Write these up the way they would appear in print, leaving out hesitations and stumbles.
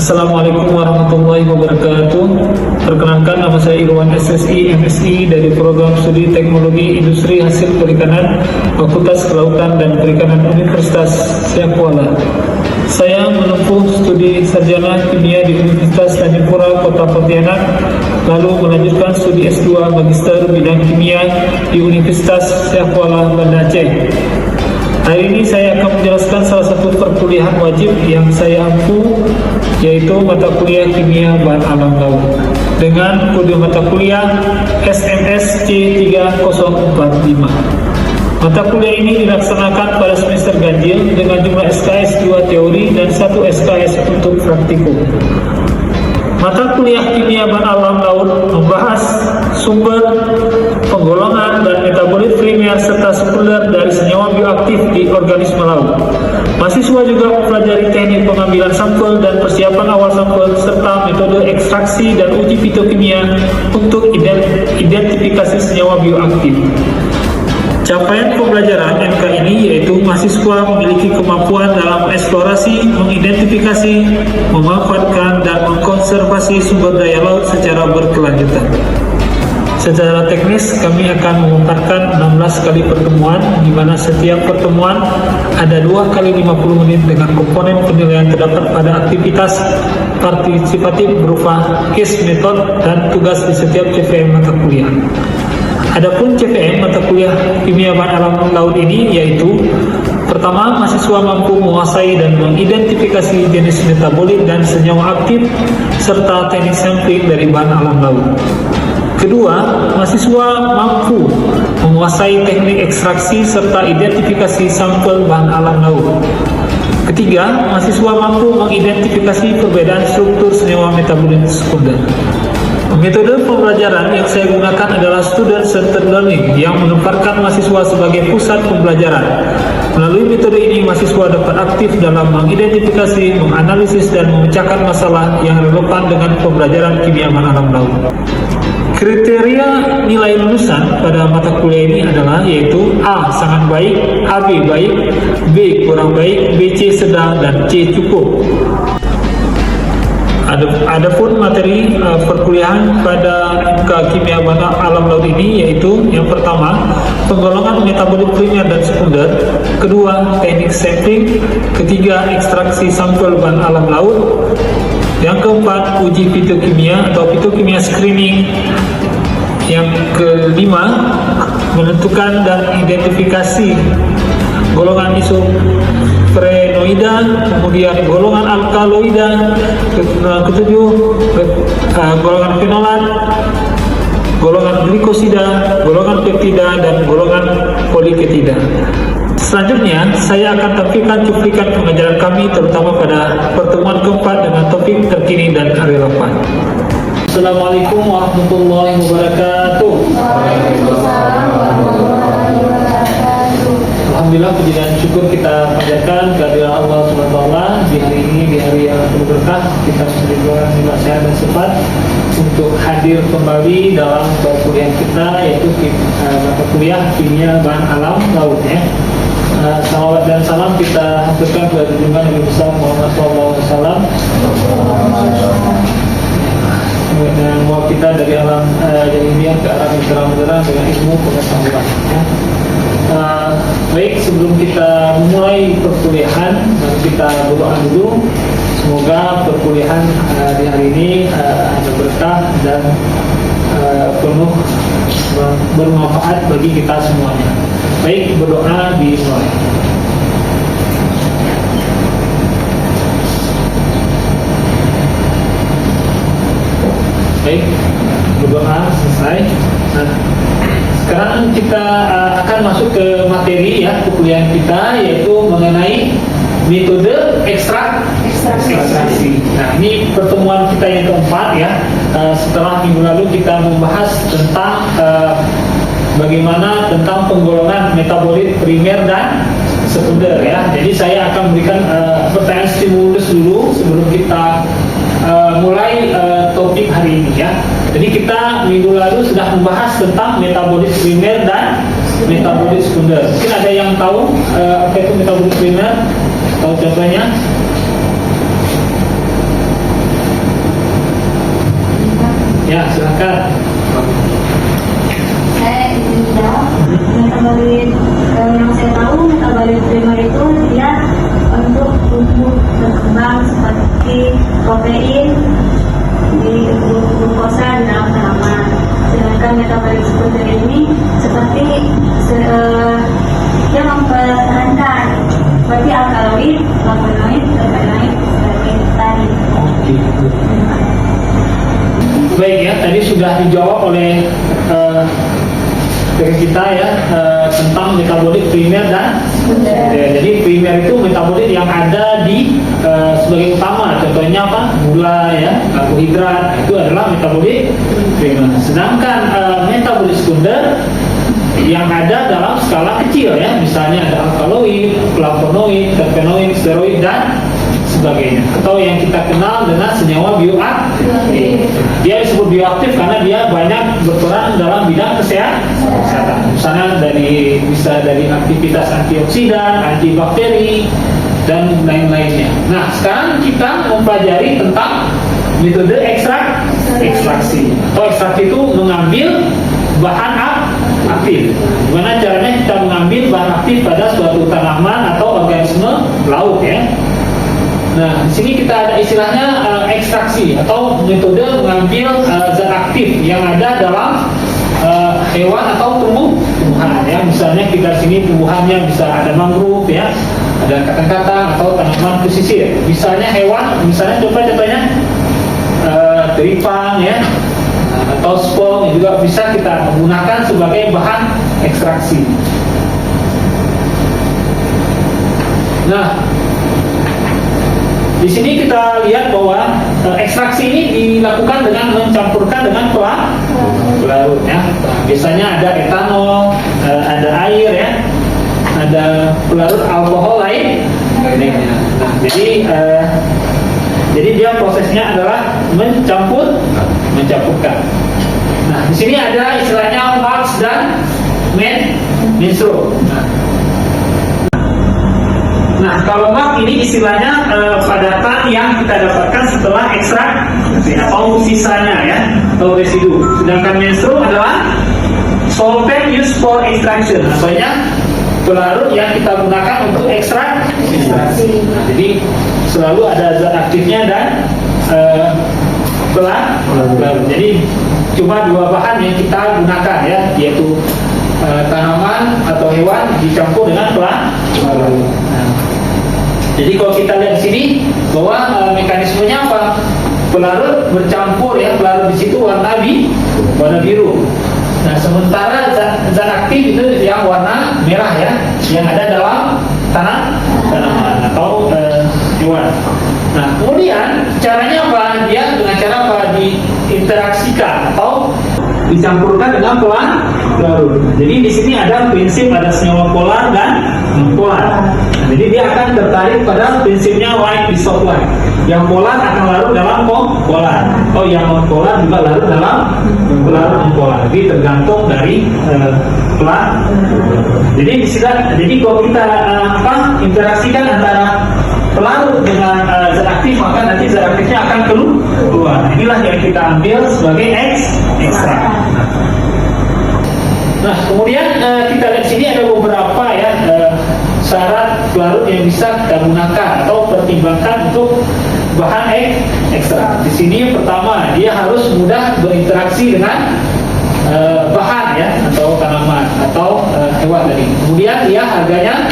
Assalamualaikum warahmatullahi wabarakatuh. Perkenalkan, nama saya Irwan SSI MSI dari Program Studi Teknologi Industri Hasil Perikanan Fakultas Kelautan dan Perikanan Universitas Syahkuala. Saya menempuh studi sarjana kimia di Universitas Tanjung Pura, Kota Pontianak, lalu melanjutkan studi S2 Magister Bidang Kimia di Universitas Syahkuala, Banda Aceh. Hari ini saya akan menjelaskan salah satu perkuliahan wajib yang saya ampu, yaitu mata kuliah Kimia Bahan Alam Laut dengan kode mata kuliah SMS C3045. Mata kuliah ini dilaksanakan pada semester ganjil dengan jumlah SKS 2 teori dan 1 SKS untuk praktikum. Mata kuliah Kimia Bahan Alam Laut membahas sumber, penggolongan, dan metabolit primer serta sekunder dari senyawa bioaktif di organisme laut. Mahasiswa juga mempelajari teknik pengambilan sampel dan persiapan awal sampel serta metode ekstraksi dan uji fitokimia untuk identifikasi senyawa bioaktif. Capaian pembelajaran MK ini yaitu mahasiswa memiliki kemampuan dalam eksplorasi, mengidentifikasi, memanfaatkan, dan mengkonservasi sumber daya laut secara berkelanjutan. Secara teknis, kami akan memaparkan 16 kali pertemuan, di mana setiap pertemuan ada 2 kali 50 menit dengan komponen penilaian terdapat pada aktivitas partisipatif berupa case method dan tugas di setiap CPM mata kuliah. Adapun CPM mata kuliah Kimia Bahan Alam Laut ini yaitu: pertama, mahasiswa mampu menguasai dan mengidentifikasi jenis metabolit dan senyawa aktif serta teknik sampling dari bahan alam laut. Kedua, mahasiswa mampu menguasai teknik ekstraksi serta identifikasi sampel bahan alam laut. Ketiga, mahasiswa mampu mengidentifikasi perbedaan struktur senyawa metabolit sekunder. Metode pembelajaran yang saya gunakan adalah student-centered learning yang menempatkan mahasiswa sebagai pusat pembelajaran. Melalui metode ini, mahasiswa dapat aktif dalam mengidentifikasi, menganalisis, dan memecahkan masalah yang relevan dengan pembelajaran kimia bahan alam laut. Kriteria nilai lulusan pada mata kuliah ini adalah yaitu A. sangat baik, AB baik, B. kurang baik, BC sedang, dan C cukup. Adapun materi perkuliahan pada Kimia Bahan Alam Laut ini yaitu: yang pertama, penggolongan metabolit primer dan sekunder; kedua, teknik sampling; ketiga, ekstraksi sampel bahan alam laut; yang keempat, uji fitokimia atau fitokimia screening; yang kelima, menentukan dan identifikasi golongan isofrenoida, kemudian golongan alkaloida, ketujuh, golongan fenolat, golongan glikosida, golongan peptida, dan golongan poliketida. Selanjutnya, saya akan tampilkan cuplikan pengajaran kami terutama pada pertemuan keempat dengan topik terkini dan relevan. Assalamualaikum warahmatullahi wabarakatuh. Alhamdulillah, puji dan syukur kita panjatkan kehadiran Allah SWT di hari ini, di hari yang penuh berkah. Kita berikan sehat dan sempat untuk hadir kembali dalam perkuliahan kita, yaitu mata kuliah Kimia Bahan Alam Laut. Salawat dan salam kita haturkan kepada junjungan Nabi besar Muhammad SAW, dan mau kita dari alam jahiliyah ke arah terang-terang dengan ilmu pengetahuan. Baik, sebelum kita memulai perkuliahan, kita berdoa dulu. Semoga perkuliahan di hari ini ada berkah dan penuh bermanfaat bagi kita semuanya. Baik, berdoa dimulai. Baik, berdoa selesai. Sekarang kita akan masuk ke materi perkuliahan kita, yaitu mengenai metode ekstraksi. Nah, ini pertemuan kita yang keempat setelah minggu lalu kita membahas tentang bagaimana tentang penggolongan metabolit primer dan sekunder Jadi saya akan memberikan pertanyaan stimulus dulu sebelum kita mulai topik hari ini Jadi kita minggu lalu sudah membahas tentang metabolit primer dan metabolit sekunder. Mungkin ada yang tahu apa itu metabolit primer? Tahu contohnya? Ya, silakan. Saya Izinda. Metabolit yang saya tahu metabolit primer itu dia untuk tubuh berkembang seperti protein di glukosa di dalam tanaman. Sedangkan metabolit sekunder ini seperti dia mempertahankan seperti alkaloid, flavonoid, terpenoid, steroid tadi. Baik ya, tadi sudah dijawab oleh dari kita ya tentang metabolit primer dan sekunder. Jadi primer itu metabolit yang ada di sebagai utama, contohnya apa? Gula ya, karbohidrat, itu adalah metabolit primer. Sedangkan metabolit sekunder yang ada dalam skala kecil ya, misalnya ada alkaloid, flavonoid, terpenoid, steroid dan sebagainya, atau yang kita kenal dengan senyawa bioaktif. Dia disebut bioaktif karena dia banyak berperan dalam bidang kesehatan. Misalnya bisa dari aktivitas antioksidan, antibakteri dan lain-lainnya. Nah, sekarang kita mempelajari tentang metode ekstraksi. Atau ekstraksi itu mengambil bahan aktif. Gimana caranya kita mengambil bahan aktif pada suatu tanaman atau organisme laut ya. Nah, di sini kita ada istilahnya ekstraksi atau metode mengambil zat aktif yang ada dalam hewan atau tumbuhan ya. Misalnya kita sini tumbuhannya bisa ada mangrove ya, ada kacang-kacang atau tanaman pesisir. Misalnya hewan, misalnya contohnya teripang ya, atau spong juga bisa kita gunakan sebagai bahan ekstraksi. Nah, di sini kita lihat bahwa ekstraksi ini dilakukan dengan mencampurkan dengan pelarut ya. Biasanya ada etanol, ada air ya, ada pelarut alkohol lain. Nah, jadi dia prosesnya adalah mencampurkan. Nah, di sini ada istilahnya Marx dan Menstro. Nah, kalau Marx ini istilahnya padatan yang kita dapatkan setelah ekstrak atau sisanya ya, atau residu. Sedangkan Menstro adalah solvent used for extraction, artinya pelarut yang kita gunakan untuk ekstraksi. Nah, jadi selalu ada zat aktifnya dan pelarut. Jadi cuma dua bahan yang kita gunakan ya, yaitu tanaman atau hewan dicampur dengan pelarut. Nah, jadi kalau kita lihat di sini bahwa mekanismenya apa? Pelarut bercampur ya, pelarut di situ warna biru. Nah, sementara zat aktif itu yang warna merah ya, yang ada dalam tanaman atau hewan. Nah, kemudian caranya apa? Dia dengan cara apa? Diinteraksikan atau dicampurkan dengan pelarut. Jadi di sini ada prinsip, ada senyawa polar dan non-polar. Nah, jadi dia akan tertarik pada prinsipnya like dissolve like. Yang polar akan larut dalam polar, atau yang non-polar juga larut dalam pelarut non-polar. Jadi tergantung dari pelarut. Jadi kalau kita interaksikan antara pelarut dengan zat aktif, maka nanti zat aktifnya akan keluar. Inilah yang kita ambil sebagai ekstrak. Nah, kemudian kita lihat sini ada beberapa ya syarat pelarut yang bisa kita gunakan atau pertimbangkan untuk bahan ekstrak. Di sini pertama, dia harus mudah berinteraksi dengan bahan ya, atau tanaman atau hewan tadi. Kemudian dia harganya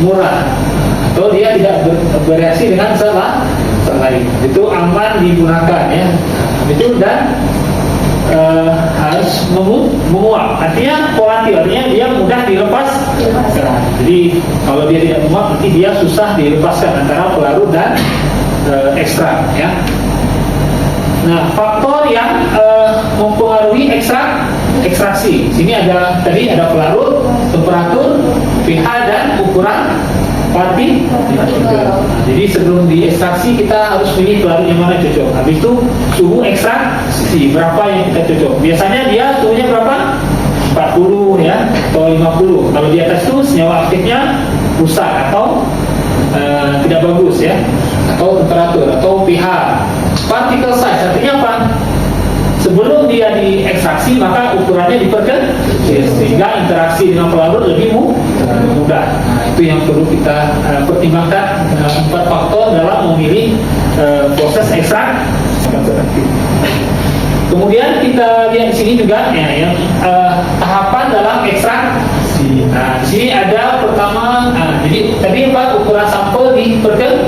murah, atau dia tidak bereaksi dengan zat lain. Itu aman digunakan ya. Itu dan harus menguap. Artinya volatil, artinya dia mudah dilepas. Jadi kalau dia tidak menguap, nanti dia susah dilepaskan antara pelarut dan ekstrak ya. Nah, faktor yang mempengaruhi ekstraksi. Sini tadi ada pelarut, temperatur, pH dan ukuran partikel. Jadi sebelum diekstraksi kita harus pilih pelarut yang mana cocok. Habis itu suhu ekstraksi berapa yang kita cocok. Biasanya dia suhunya berapa? 40 ya atau 50. Kalau di atas itu senyawa aktifnya rusak atau tidak bagus ya. Atau temperatur atau pH. Particle size artinya apa? sebelum dia diekstraksi maka ukurannya diperkecil sehingga interaksi dengan pelarut lebih mudah. Nah, itu yang perlu kita pertimbangkan, 4 faktor dalam memilih proses ekstrak. Kemudian kita lihat di sini juga ya, yang tahapan dalam ekstraksi. Nah, di sini ada pertama, jadi tadi apa, ukuran sampel diperkecil.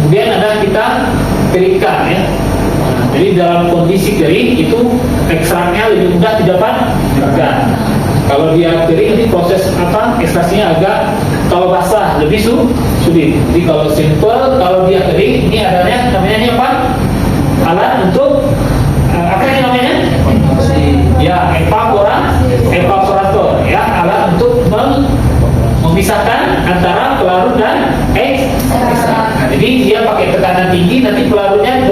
Kemudian ada kita keringkan ya. Jadi dalam kondisi kering itu ekstraknya lebih mudah didapatkan. Kalau dia kering ini proses ekstraksinya agak, kalau basah lebih sulit. Jadi kalau simple, kalau dia kering ini adanya namanya ini apa? Alat untuk apa ini namanya? Ya, evaporator ya, alat untuk memisahkan antara pelarut dan ekstrak. Nah, jadi dia pakai tekanan tinggi, nanti pelarutnya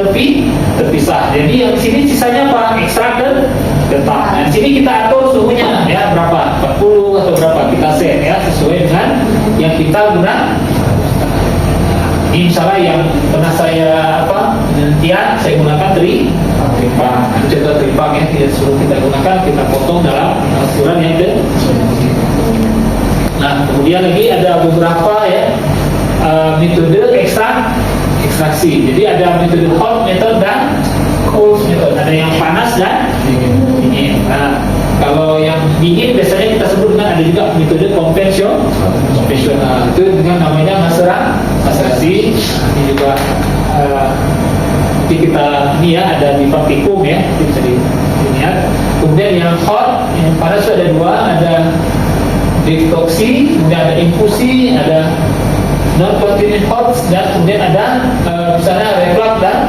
terpisah. Jadi yang sini sisanya apa? Ekstrak dan tetap. Nah, di sini kita atur suhunya ya, berapa? 40 atau berapa kita set ya, sesuai dengan yang kita gunakan. Ini misalnya yang pernah saya penelitian, saya gunakan tripang. Contoh tripang ya, tidak suruh kita gunakan, kita potong dalam ukuran yang kecil. Nah, kemudian lagi ada beberapa ya metode ekstraksi. Jadi ada metode hot method dan cold method. Ada yang panas dan dingin. Nah, kalau yang dingin biasanya kita sebut dengan, ada juga metode konvensional. Itu dengan namanya maserasi. Ini juga kita ini ya, ada di praktikum ya, bisa dilihat. Kemudian yang hot, yang panas itu ada dua, ada detoksi, kemudian ada infusi, ada non-continuous hot, dan kemudian ada misalnya reflux dan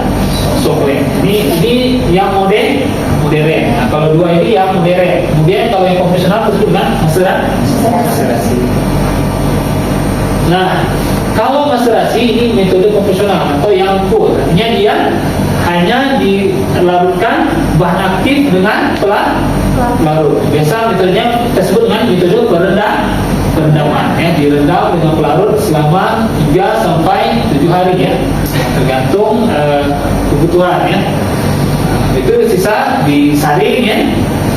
soklet. Ini yang modern. Nah, kalau dua ini yang modern. Kemudian kalau yang konvensional itu dengan maserasi. Nah, kalau maserasi ini metode konvensional atau yang pur, artinya dia hanya dilarutkan bahan aktif dengan pelarut. Biasa metodenya kita sebut dengan metode perendaman ya, direndam dengan pelarut selama 3 sampai 7 hari ya, tergantung kebutuhan ya. Itu sisa disaring ya,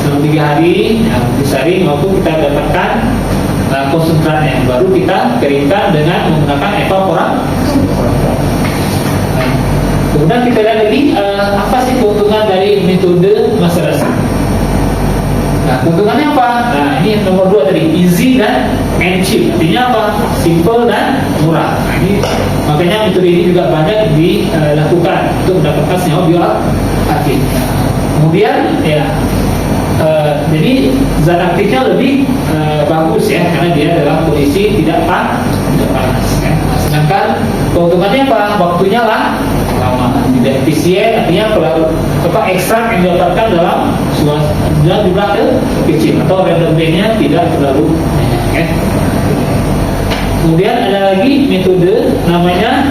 selama 3 hari ya, disaring maupun kita dapatkan konsentratnya, baru kita keringkan dengan menggunakan evaporator. Kemudian kita lihat lagi apa sih keuntungan dari metode maserasi. Nah, keuntungannya apa? Nah, ini nomor 2 tadi, easy dan cheap. Artinya apa? Simple dan murah. Nah, ini makanya metode ini juga banyak dilakukan untuk mendapatkan senyawa bioaktif. Kemudian ya, jadi zat aktifnya lebih bagus ya, karena dia dalam kondisi tidak panas ya. Sedangkan keuntungannya apa? Waktunya lama, tidak efisien, artinya ekstrak yang didapatkan dalam jumlah kecil atau random band-nya tidak terlalu banyak ya. Kemudian ada lagi metode namanya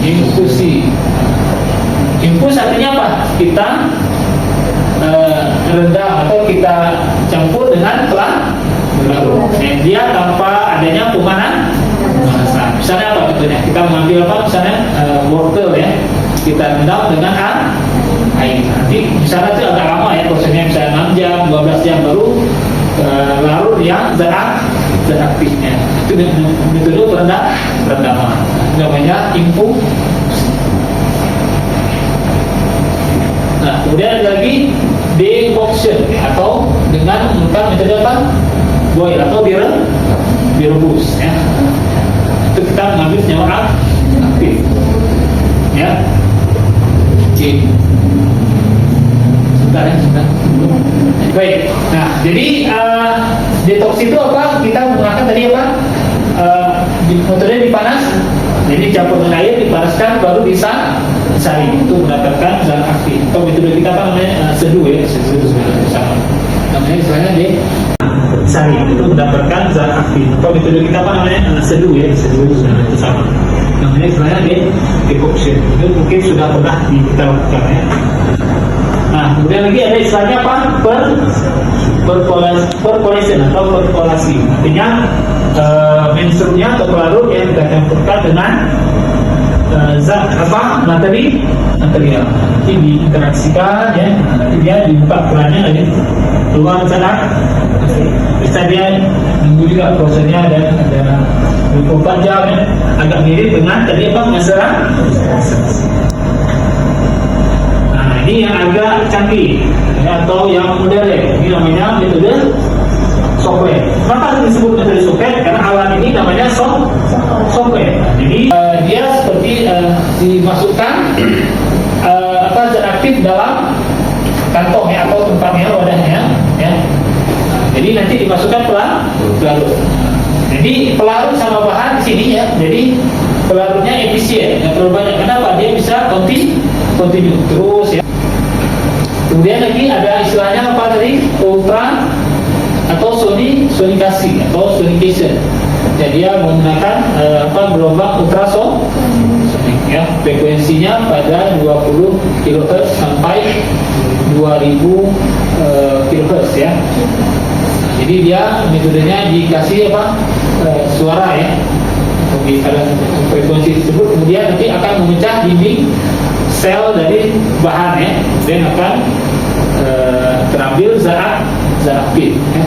infusi. Infus artinya apa? Kita rendam atau kita campur dengan pelarut. Dia tanpa adanya pemanasan. Misalnya apa betulnya? Kita mengambil apa? Misalnya wortel ya, kita rendam dengan air. Nanti misalnya itu agak lama ya prosesnya, misalnya 6 jam, 12 jam baru larut yang zat aktifnya. Itu metode perendaman. Namanya infusi. Nah, kemudian ada lagi decoction atau dengan menggunakan metode apa? Boil atau direbus ya. Itu kita mengambil senyawa aktif ya. Sebentar ya, sebentar. Baik. Nah, jadi detox itu apa? Kita menggunakan tadi apa? Metode dipanas. Jadi campur dengan air, dipanaskan, baru disaring. Itu mendapatkan zat aktif. Atau metode kita apa namanya? Seduh ya, seduh sama. Namanya istilahnya saring, itu mendapatkan zat aktif. Atau metode kita apa namanya? Seduh ya, seduh itu sama. Namanya istilahnya decoction. Itu mungkin sudah pernah kita lakukan ya. Nah, kemudian lagi ada istilahnya apa? Percolation atau perkolasi. Artinya menstrumnya atau pelarut yang kita campurkan dengan zat apa material. Nanti diinteraksikan ya, nanti dia dibuka kerannya lagi keluar zat. Bisa dia nunggu juga prosesnya dan ada 24 jam ya. Agak mirip dengan tadi apa masalah. Nah ini yang agak canggih ya, atau yang modern. Ini namanya metode Shockwave. Kenapa disebut metode Shockwave? Karena alat ini namanya Shockwave. Jadi dia seperti dimasukkan zat aktif dalam kantong ya, atau tempatnya wadahnya ya. Jadi nanti dimasukkan pelarut. Jadi pelarut sama bahan di sini ya. Jadi pelarutnya efisien, nggak terlalu banyak. Kenapa? Dia bisa continue terus ya. Kemudian lagi ada istilahnya apa tadi? Ultra atau sonikasi atau sonication. Jadi dia menggunakan gelombang ultrasonik ya, frekuensinya pada 20 kHz sampai 2000 kHz ya. Jadi dia metodenya dikasih suara ya, pada frekuensi tersebut, kemudian nanti akan memecah dinding sel dari bahan ya, dan akan terambil zat aktif ya.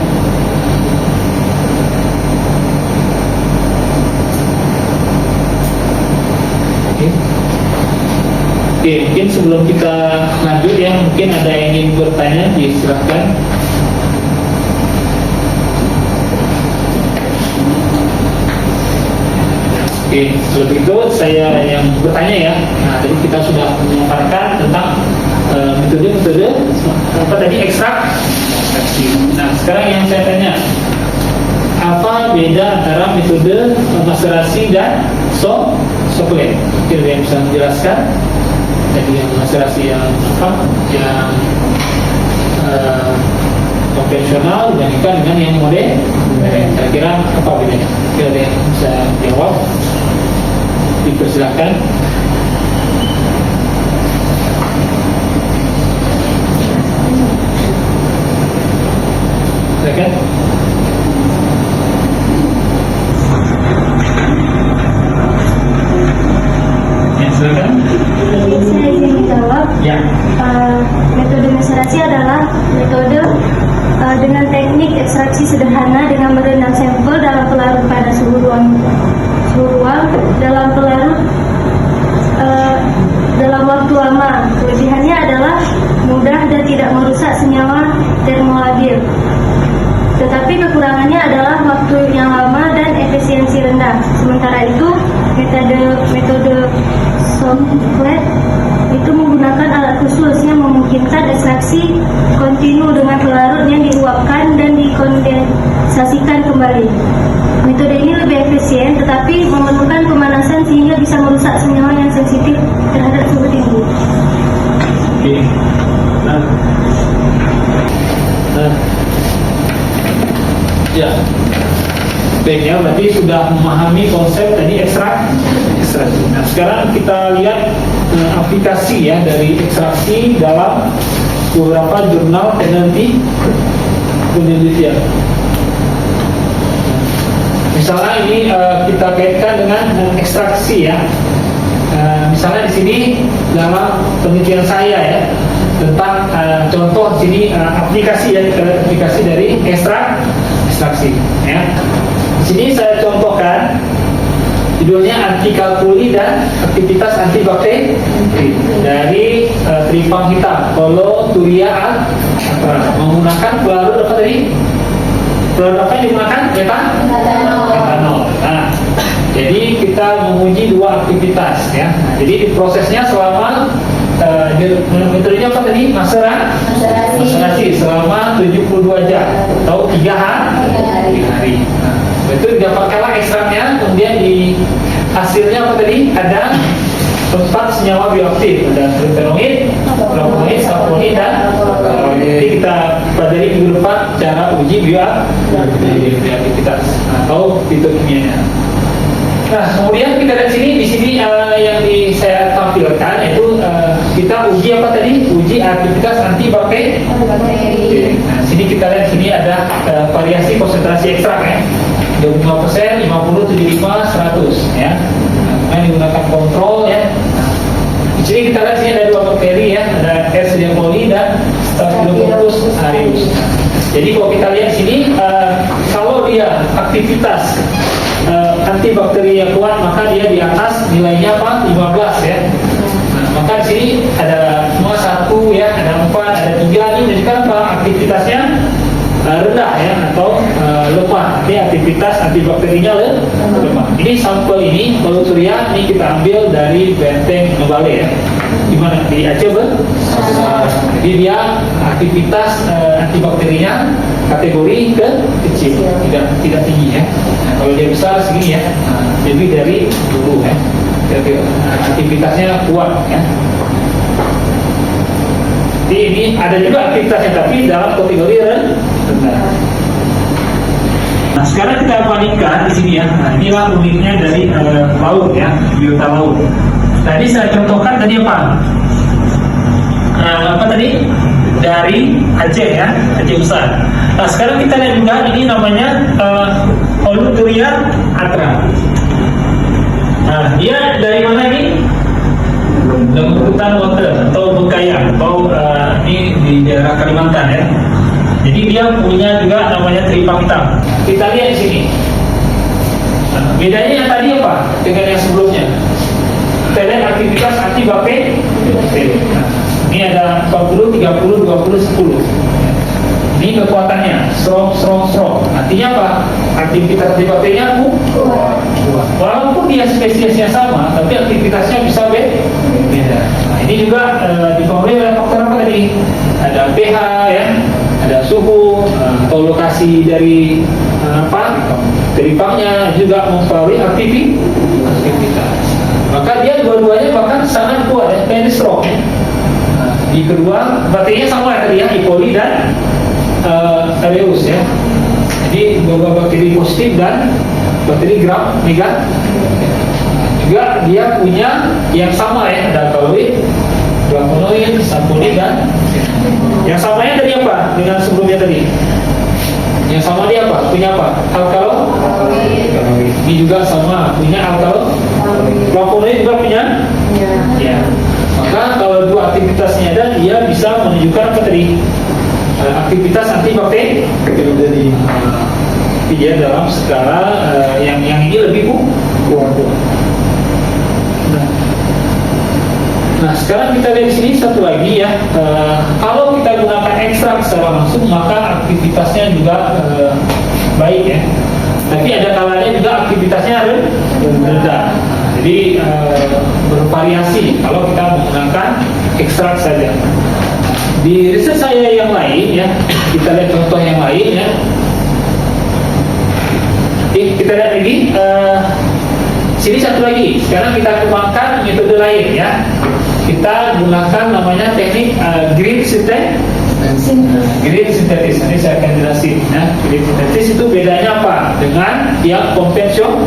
Oke, mungkin sebelum kita lanjut ya, mungkin ada yang ingin bertanya, disilahkan. Oke, kalau begitu saya yang bertanya ya. Nah, tadi kita sudah memaparkan tentang metode-metode apa tadi, ekstrak. Nah, sekarang yang saya tanya, apa beda antara metode maserasi dan Shockwave? Mungkin ada yang bisa menjelaskan. Jadi yang maserasi yang konvensional dibandingkan dengan yang modern. Kira-kira apa bedanya? Kira ada yang bisa jawab? Dipersilahkan. Silakan. Ya, silakan. Saya izin menjawab. Ya. Metode maserasi adalah metode dengan teknik ekstraksi sederhana dengan merendam sampel dalam pelarut pada suhu ruang dalam pelarut dalam waktu lama. Kelebihannya adalah mudah dan tidak merusak senyawa termolabil. Tetapi kekurangannya adalah waktu yang lama dan efisiensi rendah. Sementara itu, metode Shockwave itu menggunakan alat khusus yang memungkinkan ekstraksi kontinu dengan pelarut yang diuapkan dan dikondensasikan kembali. Metode ini lebih efisien tetapi memerlukan pemanasan sehingga bisa merusak senyawa yang sensitif terhadap suhu tinggi. Oke. Ya. Baik ya, berarti sudah memahami konsep tadi ekstraksi. Nah, sekarang kita lihat aplikasi ya dari ekstraksi dalam beberapa jurnal penelitian. Misalnya ini kita kaitkan dengan ekstraksi ya. Misalnya di sini dalam penelitian saya ya tentang contoh di sini aplikasi dari ekstraksi ya. Di sini saya contohkan judulnya antikalkuli dan aktivitas antibakteri dari tripang hitam Holoturia alba menggunakan pelarut apa tadi? Pelarut apa yang digunakan? Metanol. Nah, jadi kita menguji dua aktivitas ya. Nah, jadi prosesnya selama metodenya apa tadi? Maserasi selama 72 jam atau 3 hari. Nah, itu didapatkanlah ekstraknya, kemudian di hasilnya apa tadi? Ada 4 senyawa bioaktif, ada terpenoid, flavonoid, saponin dan jadi kita pelajari minggu depan cara uji bioaktivitas atau fitokimianya. Nah, kemudian kita lihat di sini yang saya tampilkan yaitu kita uji apa tadi? Uji aktivitas antibakteri. Nah, sini kita lihat sini ada variasi konsentrasi ekstrak ya. 25%, 50, 75, 100 ya. Nah, digunakan kontrol ya kita lihat sini ada dua bakteri ya, ada Escherichia coli dan Staphylococcus aureus. Jadi kalau kita lihat sini, kalau dia aktivitas antibakteri yang kuat, maka dia di atas nilainya apa? 15 ya. Nah, maka di sini ada semua 1 ya, ada 4, ada 3, ini menunjukkan apa? Aktivitasnya rendah ya, atau lemah. Ini aktivitas antibakterinya lemah. Ini sampel ini Baluturia ini kita ambil dari Benteng Nubale ya. Di mana? Di Aceh jadi dia aktivitas antibakterinya kategori kecil, tidak tinggi ya. Nah, kalau dia besar segini ya, lebih dari dulu ya. Jadi aktivitasnya kuat ya. Jadi ini ada juga aktivitasnya, tapi dalam kategori rendah. Nah, sekarang kita bandingkan di sini ya. Nah, inilah uniknya dari laut ya, biota laut. Tadi saya contohkan tadi apa? Apa tadi? Dari Aceh ya, Aceh besar. Nah, sekarang kita lihat juga ini namanya Baluturia atra. Nah, dia dari mana ini? Lembutan water atau Bengkayang atau ini di daerah Kalimantan ya. Jadi dia punya juga namanya tripang hitam. Kita lihat di sini. Nah, bedanya yang tadi apa dengan yang sebelumnya? Kita lihat aktivitas antibakteri. Nah, ini ada 40, 30, 20, 10. Ini kekuatannya strong. Artinya apa? Aktivitas antibakterinya kuat. Walaupun dia spesiesnya sama, tapi aktivitasnya bisa beda. Nah, ini juga dipengaruhi oleh faktor apa tadi? Ada pH ya, ada suhu, atau lokasi dari teripangnya juga mempengaruhi aktivitas. Maka dia dua-duanya bahkan sangat kuat ya, very strong. Nah, di kedua bakterinya sama ya tadi ya, E. coli dan aureus ya. Jadi dua bakteri positif dan bakteri gram negatif. Juga dia punya yang sama ya, ada alkaloid, flavonoid, saponin dan yang samanya tadi apa dengan sebelumnya tadi? Yang sama dia apa? Punya apa? Alkaloid. Ini juga sama punya alkaloid. Flavonoid juga punya? Ya. Maka kalau dua aktivitasnya ada, dia bisa menunjukkan apa tadi? Aktivitas antibakteri. Dia dalam skala yang ini lebih kuat. Nah, sekarang kita lihat di sini satu lagi ya. Kalau kita gunakan ekstrak secara langsung, maka aktivitasnya juga baik ya. Tapi ada kalanya juga aktivitasnya rendah. Jadi bervariasi kalau kita menggunakan ekstrak saja. Di riset saya yang lain ya, kita lihat contoh yang lain ya. Kita lihat lagi. Sini satu lagi. Sekarang kita kembangkan metode lain ya. Kita gunakan namanya teknik green synthesis. Nanti saya akan jelasin ya. Green synthesis itu bedanya apa dengan yang konvensional?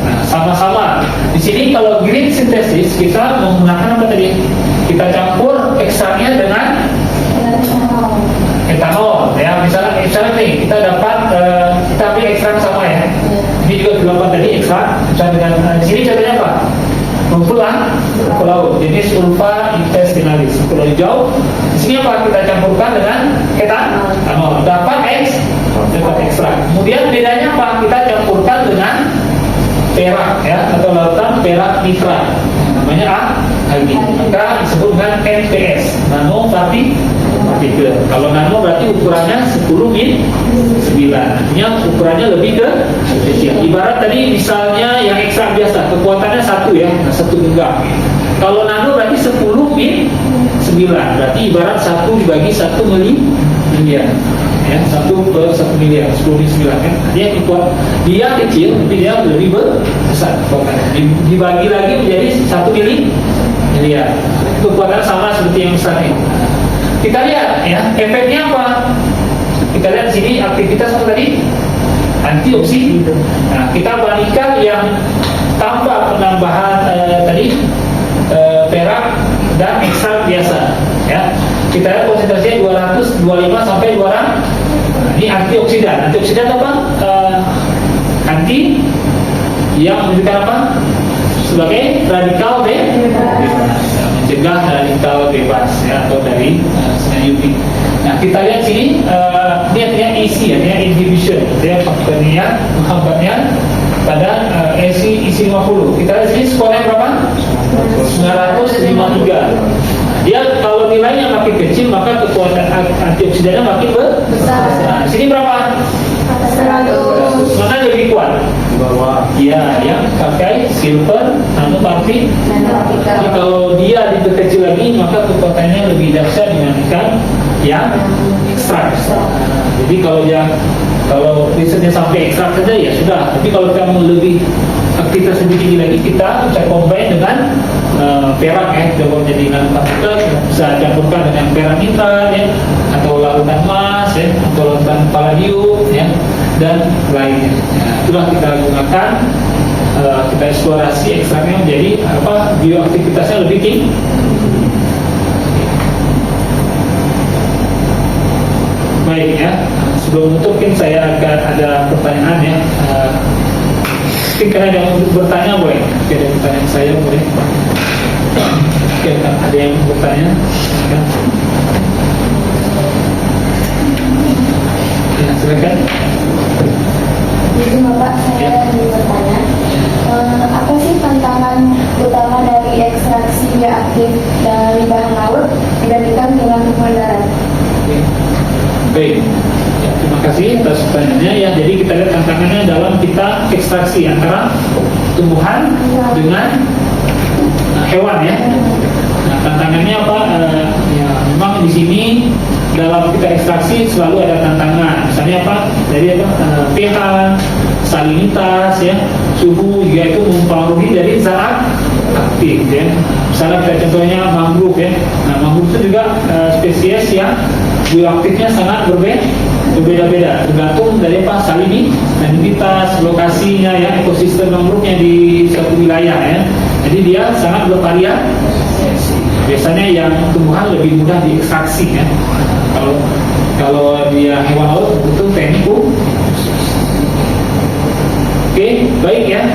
Nah, sama-sama. Di sini kalau green synthesis kita menggunakan apa tadi? Kita campur ekstraknya dengan etanol ya. Misalnya nih kita dapat kita ambil ekstrak sama ya. Ini juga dilakukan tadi ekstrak. Misalnya dengan di sini contohnya apa? Rumput laut jenis Ulva intestinalis, rumput hijau. Di sini apa? Kita campurkan dengan etanol, dapat ekstrak. Kemudian bedanya apa? Kita campurkan dengan perak ya, atau lautan perak nitrat, namanya lagi. Maka disebut dengan NPS, nano partikel. Kalau nano berarti ukurannya 10 min 9, artinya ukurannya lebih ke kecil. Ibarat tadi misalnya yang ekstrak biasa, kekuatannya 1 ya, 1 genggam. Kalau nano berarti 10 min 9, berarti ibarat 1 dibagi 1 miliar ya, 1/1 miliar, 10 min 9 kan. Dia kecil, tapi dia lebih besar kekuatannya. Dibagi lagi menjadi 1 miliar. Kekuatan sama seperti yang besar ini. Kita lihat ya, efeknya apa? Kita lihat sini aktivitas apa tadi? Antioksidan. Nah, kita bandingkan yang tanpa penambahan tadi perak dan ekstrak biasa ya. Kita lihat konsentrasinya 225 sampai 200. Nah, ini antioksidan. Antioksidan apa? Anti yang menunjukkan apa? Sebagai radikal bebas. mencegah radikal bebas ya, atau dari sinar UV. Nah kita lihat sini, ini artinya EC, artinya inhibition, artinya faktornya menghambatnya pada EC 50. Kita lihat sini skornya berapa? 953. Dia kalau nilainya makin kecil maka kekuatan antioksidannya makin besar. Nah, sini berapa? 100. Mana lebih kuat? Bawah. Ya, yang pakai silver nanopartikel. Jadi kalau dia diperkecil lagi maka kekuatannya lebih dahsyat dibandingkan yang ekstrak. Jadi kalau risetnya sampai ekstrak saja ya sudah. Tapi kalau kita mau lebih aktivitas lebih tinggi lagi, kita bisa combine dengan perak ya, kita buat jadi nanopartikel, bisa campurkan dengan perak nitrat ya, atau larutan emas ya, atau larutan palladium ya, dan lainnya. Nah, itulah kita gunakan, kita eksplorasi ekstraknya menjadi bioaktivitasnya lebih tinggi. Baik ya, sebelum menutup mungkin saya akan ada pertanyaan ya. Mungkin kalian yang bertanya boleh, ada pertanyaan saya boleh. Oke, ada yang bertanya? Ya, silakan. Jadi Bapak, saya ingin bertanya, apa sih tantangan utama dari ekstraksi bioaktif dari bahan laut dibandingkan dengan tumbuhan darat? Baik, ya, terima kasih atas pertanyaannya ya. Jadi kita lihat tantangannya dalam kita ekstraksi antara tumbuhan dengan hewan ya. Nah, tantangannya apa? Ya, memang di sini dalam kita ekstraksi selalu ada tantangan. Misalnya apa? Dari pH, salinitas ya, suhu juga itu mempengaruhi dari zat aktif ya. Misalnya kita contohnya mangrove ya. Nah, mangrove itu juga spesies yang bioaktifnya sangat berbeda-beda, tergantung dari apa salinitas, lokasinya ya, ekosistem mangrove-nya di suatu wilayah ya. Jadi dia sangat bervariasi. Biasanya yang tumbuhan lebih mudah diekstraksi ya. Kalau dia hewan laut butuh teknik khusus. Oke, baik ya.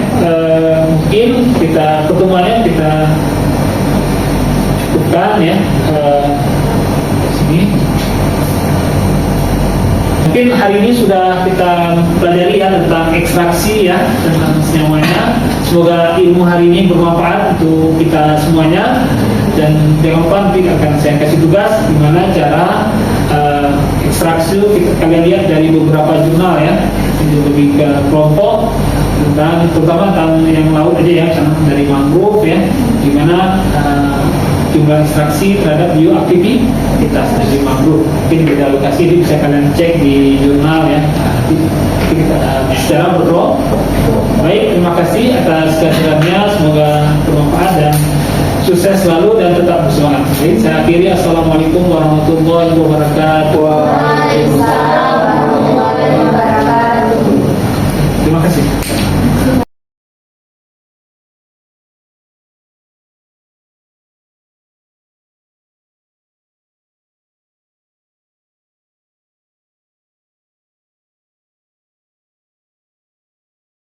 Mungkin kita pertemuannya kita cukupkan ya. Sini. Mungkin hari ini sudah kita pelajari ya tentang ekstraksi ya, tentang semuanya. Semoga ilmu hari ini bermanfaat untuk kita semuanya. Dan jangan lupa nanti akan saya kasih tugas gimana cara ekstraksi. Kalian lihat dari beberapa jurnal ya, ini lebih ke kelompok tentang terutama tentang yang laut aja ya, dari mangrove ya, gimana jumlah ekstraksi terhadap bioaktivitas dari mangrove. Mungkin beda lokasi ini bisa kalian cek di jurnal ya. Nanti kita secara berdoa. Baik, terima kasih atas kehadirannya. Semoga bermanfaat dan sukses selalu dan tetap bersemangat. Baik, saya akhiri. Assalamualaikum warahmatullahi wabarakatuh.